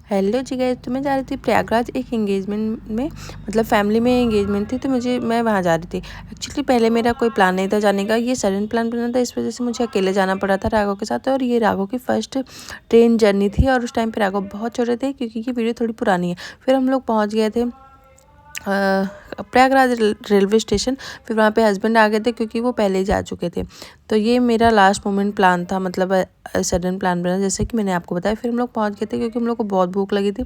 Hello जी guys, तो मैं जा रही थी प्रयागराज एक एंगेजमेंट में, मतलब फैमिली में एंगेजमेंट थी, तो मैं वहाँ जा रही थी। एक्चुअली पहले मेरा कोई प्लान नहीं था जाने का, ये सडन प्लान बना था, इस वजह से मुझे अकेले जाना पड़ा था राघव के साथ। और ये राघव की फर्स्ट ट्रेन जर्नी थी और उस टाइम पे राघव बहुत छोटे थे, क्योंकि ये वीडियो थोड़ी पुरानी है। फिर हम लोग पहुँच गए थे प्रयागराज रेलवे स्टेशन। फिर वहाँ पे हस्बैंड आ गए थे, क्योंकि वो पहले ही जा चुके थे। तो ये मेरा लास्ट मोमेंट प्लान था, मतलब सडन प्लान बना, जैसे कि मैंने आपको बताया। फिर हम लोग पहुँच गए थे, क्योंकि हम लोग को बहुत भूख लगी थी।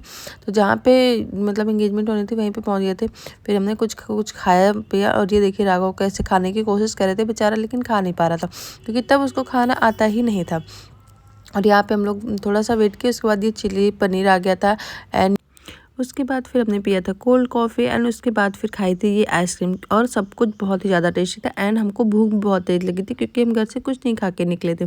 तो जहाँ पे मतलब एंगेजमेंट होनी थी वहीं पे पहुँच गए थे। फिर हमने कुछ खाया पिया, और ये देखिए राघव कैसे खाने की कोशिश कर रहे थे बेचारा, लेकिन खा नहीं पा रहा था, क्योंकि तब उसको खाना आता ही नहीं था। और यहाँ पे हम लोग थोड़ा सा वेट किया, उसके बाद ये चिली पनीर आ गया था। एंड उसके बाद फिर हमने पिया था कोल्ड कॉफ़ी, एंड उसके बाद फिर खाई थी ये आइसक्रीम, और सब कुछ बहुत ही ज़्यादा टेस्टी था। एंड हमको भूख बहुत तेज लगी थी, क्योंकि हम घर से कुछ नहीं खा के निकले थे।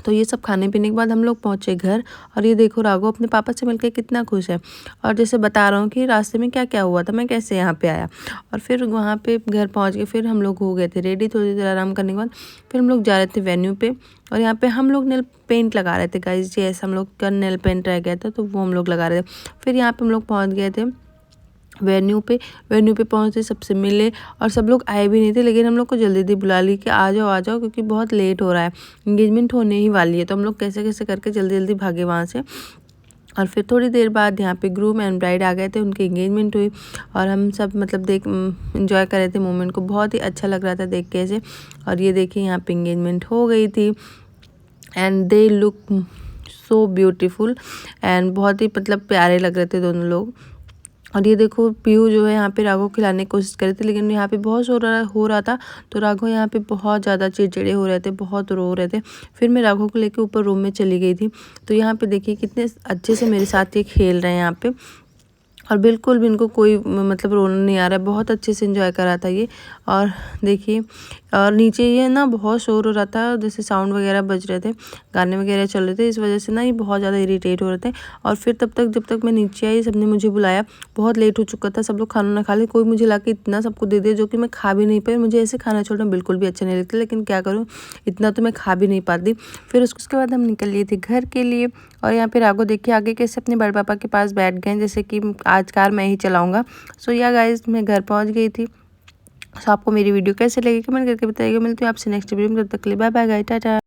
तो ये सब खाने पीने के बाद हम लोग पहुँचे घर। और ये देखो राघव अपने पापा से मिलकर कितना खुश है। और जैसे बता रहा हूँ कि रास्ते में क्या क्या हुआ था, मैं कैसे यहाँ पे आया। और फिर वहाँ पे घर पहुँच के फिर हम लोग हो गए थे रेडी। थोड़ी देर आराम करने के बाद फिर हम लोग जा रहे थे वेन्यू पे। और यहाँ पे हम लोग नेल पेंट लगा रहे थे गाइस जी, ऐसा हम लोग का नेल पेंट रह गया था, तो वो हम लोग लगा रहे थे। फिर यहाँ पे हम लोग पहुँच गए थे वेन्यू पे पहुँचे, सबसे मिले। और सब लोग आए भी नहीं थे, लेकिन हम लोग को जल्दी जल्दी बुला ली कि आ जाओ, क्योंकि बहुत लेट हो रहा है, एंगेजमेंट होने ही वाली है। तो हम लोग कैसे कैसे करके जल्दी जल्दी भागे वहाँ से। और फिर थोड़ी देर बाद यहाँ पे ग्रूम एंड ब्राइड आ गए थे, उनकी एंगेजमेंट हुई। और हम सब मतलब इंजॉय कर रहे थे मोमेंट को, बहुत ही अच्छा लग रहा था देख के ऐसे। और ये देखिए यहाँ पे एंगेजमेंट हो गई थी, and they look so beautiful, and बहुत ही मतलब प्यारे लग रहे थे दोनों लोग। और ये देखो पीहू जो है यहाँ पे राघव खिलाने की कोशिश कर रही थी, लेकिन यहाँ पे बहुत हो रहा था। तो राघव यहाँ पे बहुत ज़्यादा चिड़चिड़े हो रहे थे, बहुत रो रहे थे। फिर मैं राघव को लेके ऊपर रूम में चली गई थी। तो यहाँ पे देखिए कितने अच्छे से मेरे साथ ये खेल रहे हैं यहाँ पे, और बिल्कुल भी इनको कोई मतलब रोना नहीं आ रहा है, बहुत अच्छे से एंजॉय कर रहा था ये। और देखिए, और नीचे ये ना बहुत शोर हो रहा था, जैसे साउंड वगैरह बज रहे थे, गाने वगैरह चल रहे थे, इस वजह से ना ये बहुत ज़्यादा इरिटेट हो रहे थे। और फिर जब तक मैं नीचे आई, सबने मुझे बुलाया, बहुत लेट हो चुका था, सब लोग खाना ना खा ले, कोई मुझे ला के इतना सबको दे दिया जो कि मैं खा भी नहीं पाई। मुझे ऐसे खाना छोड़ना बिल्कुल भी अच्छा नहीं लगता, लेकिन क्या करूँ, इतना तो मैं खा भी नहीं पाती। फिर उसके बाद हम निकल लिए थे घर के लिए। और यहाँ पे राघव देखिए आगे कैसे अपने बड़े पापा के पास बैठ गए, जैसे कि आज कार मैं ही चलाऊंगा। सो या गाइस, मैं घर पहुँच गई थी। सो आपको मेरी वीडियो कैसे लगी कमेंट करके बताइएगा। मिलती हूँ आपसे नेक्स्ट वीडियो में, तब तक के लिए बाय बाय गाइस, टाटा।